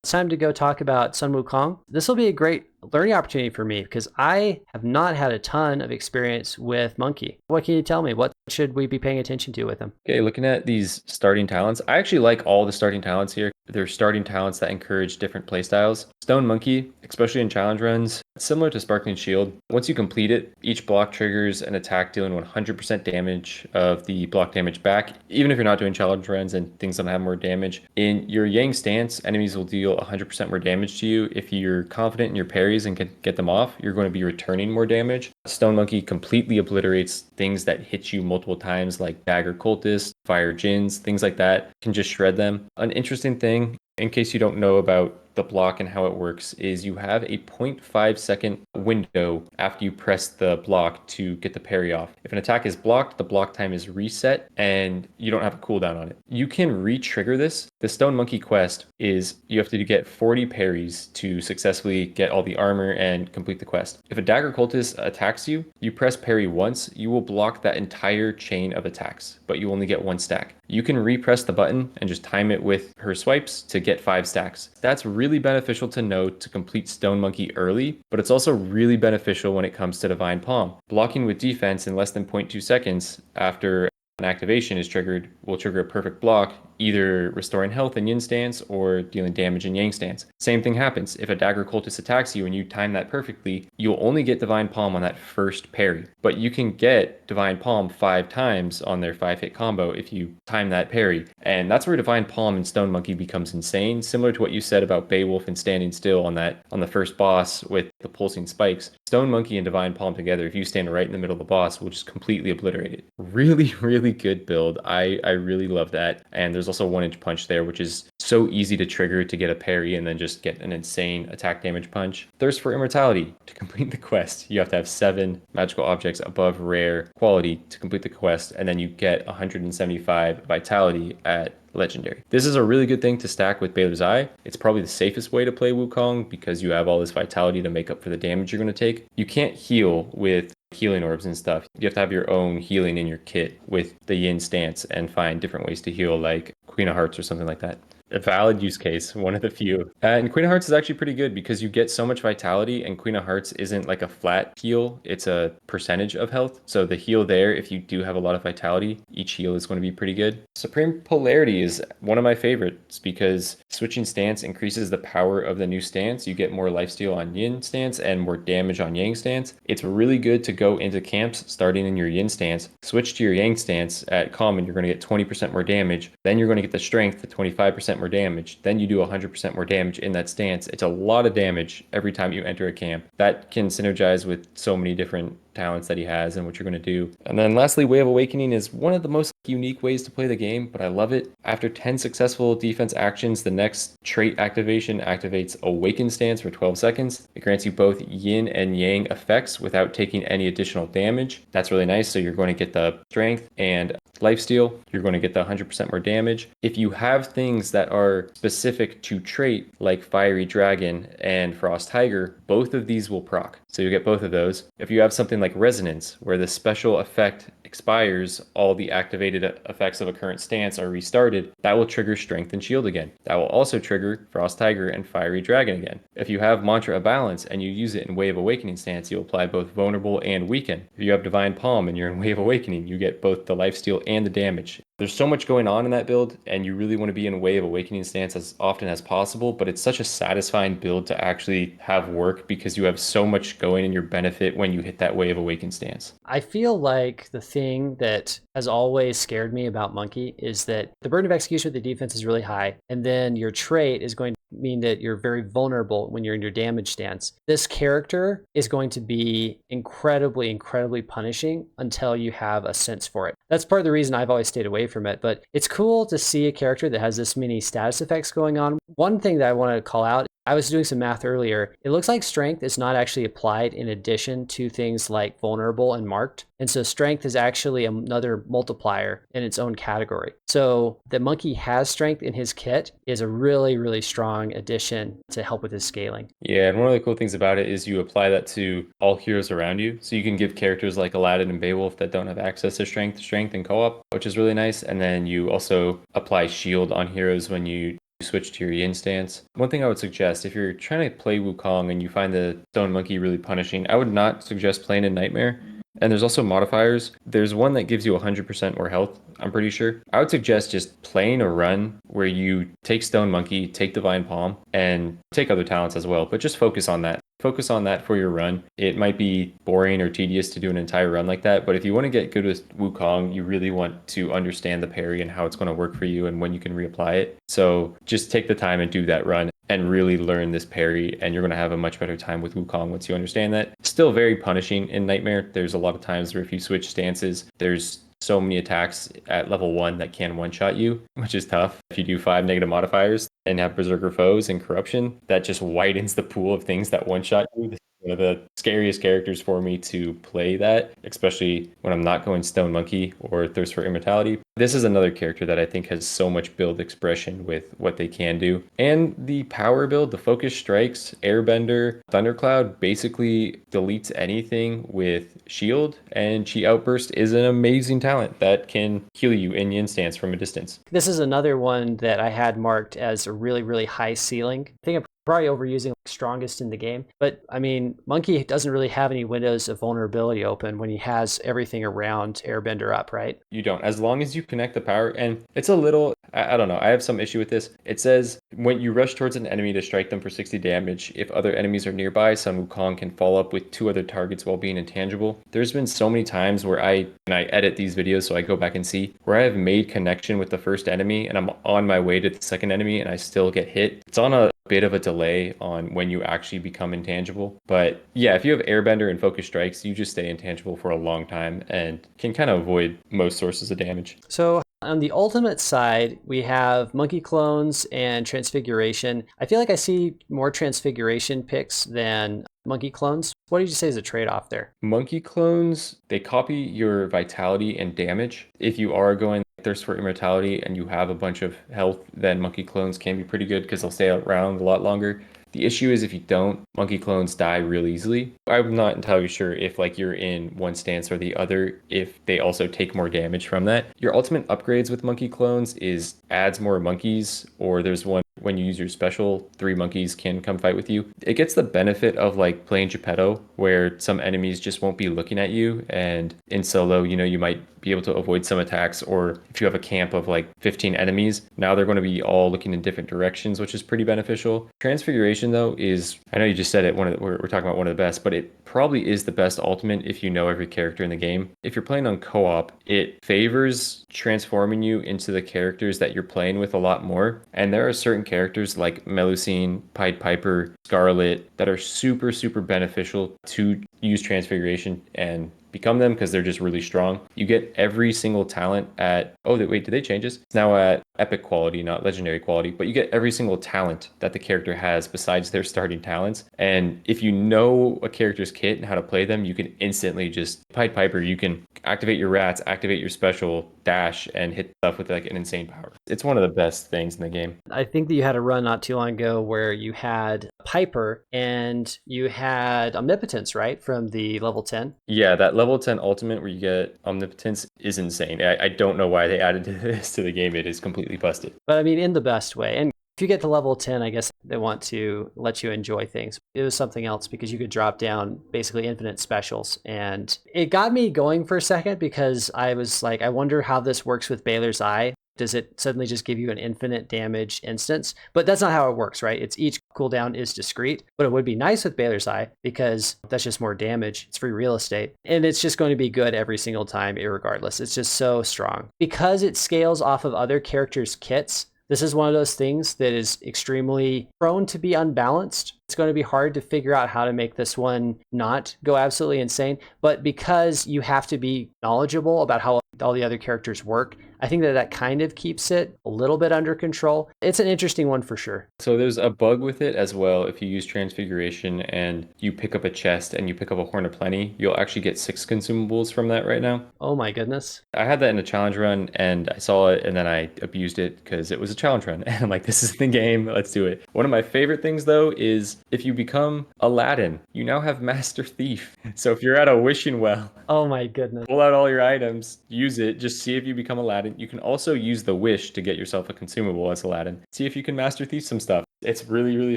it's time to go talk about Sun Wukong. This will be a great learning opportunity for me because I have not had a ton of experience with Monkey. What can you tell me? What should we be paying attention to with him? Okay, looking at these starting talents, I actually like all the starting talents here. They're starting talents that encourage different playstyles. Stone Monkey, especially in challenge runs, similar to Sparkling Shield. Once you complete it, each block triggers an attack dealing 100% damage of the block damage back, even if you're not doing challenge runs and things don't have more damage. In your Yang stance, enemies will deal 100% more damage to you. If you're confident in your parries and can get them off, you're going to be returning more damage. Stone Monkey completely obliterates things that hit you multiple times, like Dagger Cultist, Fire Jins, things like that. Can just shred them. An interesting thing, in case you don't know about the block and how it works, is you have a 0.5 second window after you press the block to get the parry off. If an attack is blocked, the block time is reset and you don't have a cooldown on it. You can re-trigger this. The Stone Monkey quest is you have to get 40 parries to successfully get all the armor and complete the quest. If a Dagger Cultist attacks you, you press parry once, you will block that entire chain of attacks, but you only get one stack. You can re-press the button and just time it with her swipes to get 5 stacks. That's really beneficial to know to complete Stone Monkey early, but it's also really beneficial when it comes to Divine Palm. Blocking with defense in less than 0.2 seconds after an activation is triggered will trigger a perfect block, either restoring health in Yin stance or dealing damage in Yang stance. Same thing happens. If a Dagger Cultist attacks you and you time that perfectly, you'll only get Divine Palm on that first parry. But you can get Divine Palm 5 times on their 5-hit combo if you time that parry. And that's where Divine Palm and Stone Monkey becomes insane, similar to what you said about Beowulf and standing still on the first boss with the pulsing spikes. Stone Monkey and Divine Palm together, if you stand right in the middle of the boss, will just completely obliterate it. Really, really good build. I really love that. And there's also 1-inch punch there, which is so easy to trigger to get a parry and then just get an insane attack damage punch. Thirst for Immortality. To complete the quest, you have to have 7 magical objects above rare quality to complete the quest, and then you get 175 vitality at legendary. This is a really good thing to stack with Baylor's Eye. It's probably the safest way to play Wukong because you have all this vitality to make up for the damage you're going to take. You can't heal with healing orbs and stuff. You have to have your own healing in your kit with the Yin stance and find different ways to heal, like Queen of Hearts or something like that. A valid use case, one of the few. And Queen of Hearts is actually pretty good because you get so much vitality, and Queen of Hearts isn't like a flat heal, it's a percentage of health. So the heal there, if you do have a lot of vitality, each heal is going to be pretty good. Supreme Polarity is one of my favorites because switching stance increases the power of the new stance. You get more lifesteal on Yin stance and more damage on Yang stance. It's really good to go into camps starting in your Yin stance, switch to your Yang stance at common, you're going to get 20% more damage. Then you're going to get the strength at 25% more damage. Then you do 100% more damage in that stance. It's a lot of damage every time you enter a camp. That can synergize with so many different talents that he has and what you're going to do. And then lastly, Way of Awakening is one of the most unique ways to play the game, but I love it. After 10 successful defense actions, the next trait activation activates Awaken Stance for 12 seconds. It grants you both Yin and Yang effects without taking any additional damage. That's really nice. So you're going to get the strength and lifesteal. You're going to get the 100% more damage. If you have things that are specific to trait like Fiery Dragon and Frost Tiger, both of these will proc. So you get both of those. If you have something like Resonance, where the special effect expires, all the activated effects of a current stance are restarted, that will trigger Strength and Shield again. That will also trigger Frost Tiger and Fiery Dragon again. If you have Mantra of Balance and you use it in Way of Awakening stance, you apply both Vulnerable and Weaken. If you have Divine Palm and you're in Way of Awakening, you get both the lifesteal and the damage. There's so much going on in that build, and you really want to be in Way of Awakening stance as often as possible, but it's such a satisfying build to actually have work because you have so much going in your benefit when you hit that Way of Awakening stance. I feel like the thing that has always scared me about Monkey is that the burden of execution with the defense is really high, and then your trait is going to mean that you're very vulnerable when you're in your damage stance. This character is going to be incredibly, incredibly punishing until you have a sense for it. That's part of the reason I've always stayed away from it, but it's cool to see a character that has this many status effects going on. One thing that I want to call out, I was doing some math earlier. It looks like strength is not actually applied in addition to things like vulnerable and marked. And so strength is actually another multiplier in its own category. So the Monkey has strength in his kit is a really, really strong addition to help with his scaling. Yeah, and one of the cool things about it is you apply that to all heroes around you. So you can give characters like Aladdin and Beowulf that don't have access to strength in co-op, which is really nice. And then you also apply shield on heroes when you switch to your yin stance. One thing I would suggest, if you're trying to play Wukong and you find the Stone Monkey really punishing, I would not suggest playing in Nightmare. And there's also modifiers. There's one that gives you 100% more health, I'm pretty sure. I would suggest just playing a run where you take Stone Monkey, take Divine Palm, and take other talents as well, but just focus on that. Focus on that for your run. It might be boring or tedious to do an entire run like that, but if you want to get good with Wukong, you really want to understand the parry and how it's going to work for you and when you can reapply it. So just take the time and do that run and really learn this parry, and you're going to have a much better time with Wukong once you understand that. Still very punishing in Nightmare. There's a lot of times where if you switch stances, there's so many attacks at level 1 that can one-shot you, which is tough. If you do 5 negative modifiers and have Berserker Foes and Corruption, that just widens the pool of things that one-shot you. This is one of the scariest characters for me to play that, especially when I'm not going Stone Monkey or Thirst for Immortality. This is another character that I think has so much build expression with what they can do. And the power build, the Focus Strikes, Airbender, Thundercloud basically deletes anything with Shield, and Chi Outburst is an amazing talent that can heal you in Yin Stance from a distance. This is another one that I had marked as a really, really high ceiling. I think I'm probably overusing strongest in the game. But I mean, Monkey doesn't really have any windows of vulnerability open when he has everything around Airbender up, right? You don't. As long as you connect the power, and it's a little, I don't know, I have some issue with this. It says when you rush towards an enemy to strike them for 60 damage, if other enemies are nearby, Sun Wukong can follow up with 2 other targets while being intangible. There's been so many times where and I edit these videos so I go back and see, where I have made connection with the first enemy and I'm on my way to the second enemy and I still get hit. It's on a bit of a delay on when you actually become intangible. But yeah, if you have Airbender and Focus Strikes, you just stay intangible for a long time and can kind of avoid most sources of damage. So on the ultimate side, we have Monkey Clones and Transfiguration. I feel like I see more Transfiguration picks than Monkey Clones. What did you say is a trade-off there? Monkey Clones, they copy your vitality and damage. If you are going Thirst for Immortality and you have a bunch of health, then Monkey Clones can be pretty good because they'll stay around a lot longer. The issue is if you don't, Monkey Clones die real easily. I'm not entirely sure if like you're in one stance or the other, if they also take more damage from that. Your ultimate upgrades with Monkey Clones is adds more monkeys, or there's one when you use your special, 3 monkeys can come fight with you. It gets the benefit of like playing Geppetto, where some enemies just won't be looking at you, and in solo, you might be able to avoid some attacks, or if you have a camp of like 15 enemies, now they're going to be all looking in different directions, which is pretty beneficial. Transfiguration though is, I know you just said it, we're talking about one of the best, but it probably is the best ultimate if you know every character in the game. If you're playing on co-op, it favors transforming you into the characters that you're playing with a lot more, and there are certain characters like Melusine, Pied Piper, Scarlet that are super, super beneficial to use Transfiguration and become them because they're just really strong. You get every single talent at, oh, wait, did they change this? It's now at epic quality, not legendary quality, but you get every single talent that the character has besides their starting talents. And if you know a character's kit and how to play them, you can instantly just, Pied Piper, you can activate your rats, activate your special, dash, and hit stuff with like an insane power. It's one of the best things in the game. I think that you had a run not too long ago where you had Piper and you had Omnipotence, right? From the level 10. Yeah, that level 10 ultimate where you get Omnipotence is insane. I don't know why they added this to the game. It is completely busted. But I mean, in the best way. And if you get to level 10, I guess they want to let you enjoy things. It was something else because you could drop down basically infinite specials. And it got me going for a second because I was like, I wonder how this works with Baylor's Eye. Does it suddenly just give you an infinite damage instance? But that's not how it works, right? It's each cooldown is discrete, but it would be nice with Baylor's Eye because that's just more damage. It's free real estate. And it's just going to be good every single time, irregardless. It's just so strong. Because it scales off of other characters' kits, this is one of those things that is extremely prone to be unbalanced. It's going to be hard to figure out how to make this one not go absolutely insane. But because you have to be knowledgeable about how all the other characters work, I think that kind of keeps it a little bit under control. It's an interesting one for sure. So there's a bug with it as well. If you use Transfiguration and you pick up a chest and you pick up a Horn of Plenty, you'll actually get 6 consumables from that right now. Oh my goodness. I had that in a challenge run and I saw it and then I abused it because it was a challenge run. And I'm like, this is the game, let's do it. One of my favorite things though is if you become Aladdin, you now have Master Thief. So if you're at a wishing well, oh my goodness, pull out all your items, use it, just see if you become Aladdin. Aladdin, you can also use the wish to get yourself a consumable as Aladdin. See if you can Master Thief some stuff. It's really, really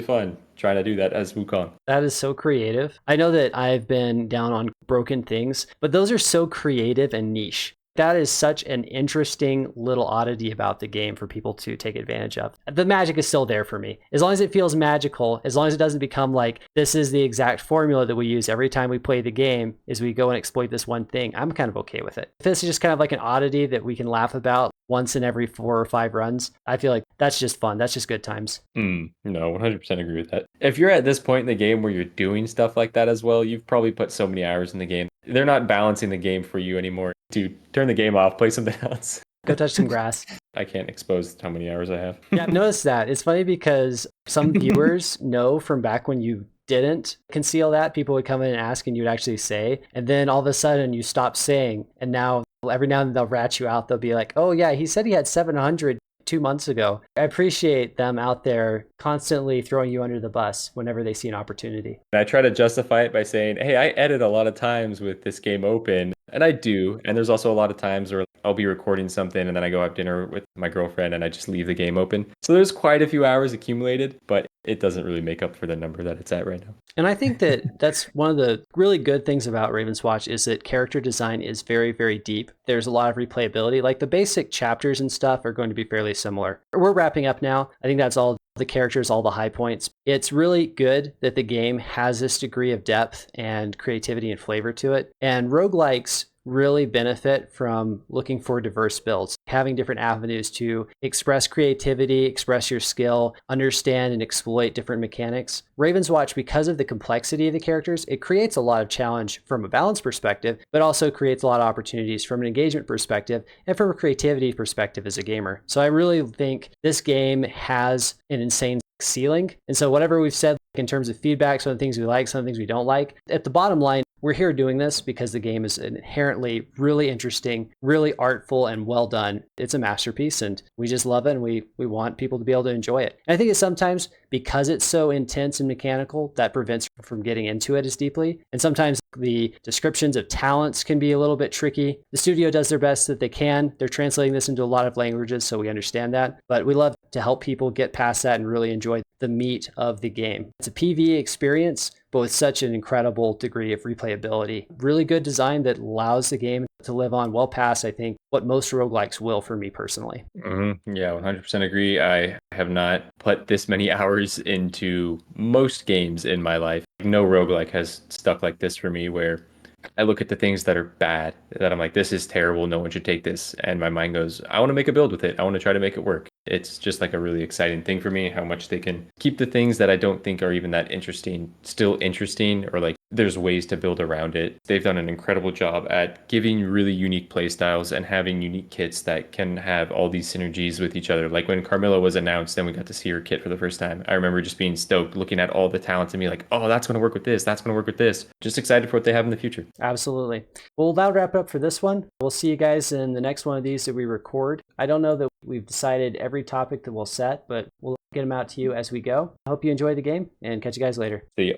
fun trying to do that as Wukong. That is so creative. I know that I've been down on broken things, but those are so creative and niche. That is such an interesting little oddity about the game for people to take advantage of. The magic is still there for me. As long as it feels magical, as long as it doesn't become like this is the exact formula that we use every time we play the game, is we go and exploit this one thing, I'm kind of okay with it. If this is just kind of like an oddity that we can laugh about once in every 4 or 5 runs, I feel like that's just fun. That's just good times. No, 100% agree with that. If you're at this point in the game where you're doing stuff like that as well, you've probably put so many hours in the game. They're not balancing the game for you anymore. Dude, turn the game off, play something else. Go touch some grass. I can't expose how many hours I have. Yeah, I've noticed that. It's funny because some viewers know from back when you didn't conceal that, people would come in and ask and you'd actually say, and then all of a sudden you stop saying, and now every now and then they'll rat you out. They'll be like, oh yeah, he said he had 700 2 months ago. I appreciate them out there constantly throwing you under the bus whenever they see an opportunity. And I try to justify it by saying, hey, I edit a lot of times with this game open. And I do. And there's also a lot of times where I'll be recording something and then I go have dinner with my girlfriend and I just leave the game open. So there's quite a few hours accumulated, but it doesn't really make up for the number that it's at right now. And I think that that's one of the really good things about Ravenswatch is that character design is very, very deep. There's a lot of replayability. Like the basic chapters and stuff are going to be fairly similar. We're wrapping up now. I think that's all the characters, all the high points. It's really good that the game has this degree of depth and creativity and flavor to it. And roguelikes really benefit from looking for diverse builds, having different avenues to express creativity, express your skill, understand and exploit different mechanics. Ravenswatch, because of the complexity of the characters, it creates a lot of challenge from a balance perspective, but also creates a lot of opportunities from an engagement perspective and from a creativity perspective as a gamer. So I really think this game has an insane ceiling. And so whatever we've said in terms of feedback, some of the things we like, some of the things we don't like, at the bottom line, we're here doing this because the game is inherently really interesting, really artful, and well done. It's a masterpiece, and we just love it, and we want people to be able to enjoy it. And I think it's sometimes because it's so intense and mechanical that prevents from getting into it as deeply. And sometimes the descriptions of talents can be a little bit tricky. The studio does their best that they can. They're translating this into a lot of languages, so we understand that. But we love to help people get past that and really enjoy the meat of the game. It's a PvE experience, but with such an incredible degree of replayability. Really good design that allows the game to live on well past, I think, what most roguelikes will for me personally. Yeah, 100% agree. I have not put this many hours into most games in my life. No roguelike has stuff like this for me where I look at the things that are bad, that I'm like, this is terrible, no one should take this. And my mind goes, I want to make a build with it. I want to try to make it work. It's just like a really exciting thing for me, how much they can keep the things that I don't think are even that interesting, still interesting, or like there's ways to build around it. They've done an incredible job at giving really unique play styles and having unique kits that can have all these synergies with each other. Like when Carmilla was announced and we got to see her kit for the first time, I remember just being stoked looking at all the talents and be like, oh, that's going to work with this. That's going to work with this. Just excited for what they have in the future. Absolutely. Well, that'll wrap it up for this one. We'll see you guys in the next one of these that we record. I don't know that we've decided every topic that we'll set, but we'll get them out to you as we go. I hope you enjoy the game and catch you guys later. See ya.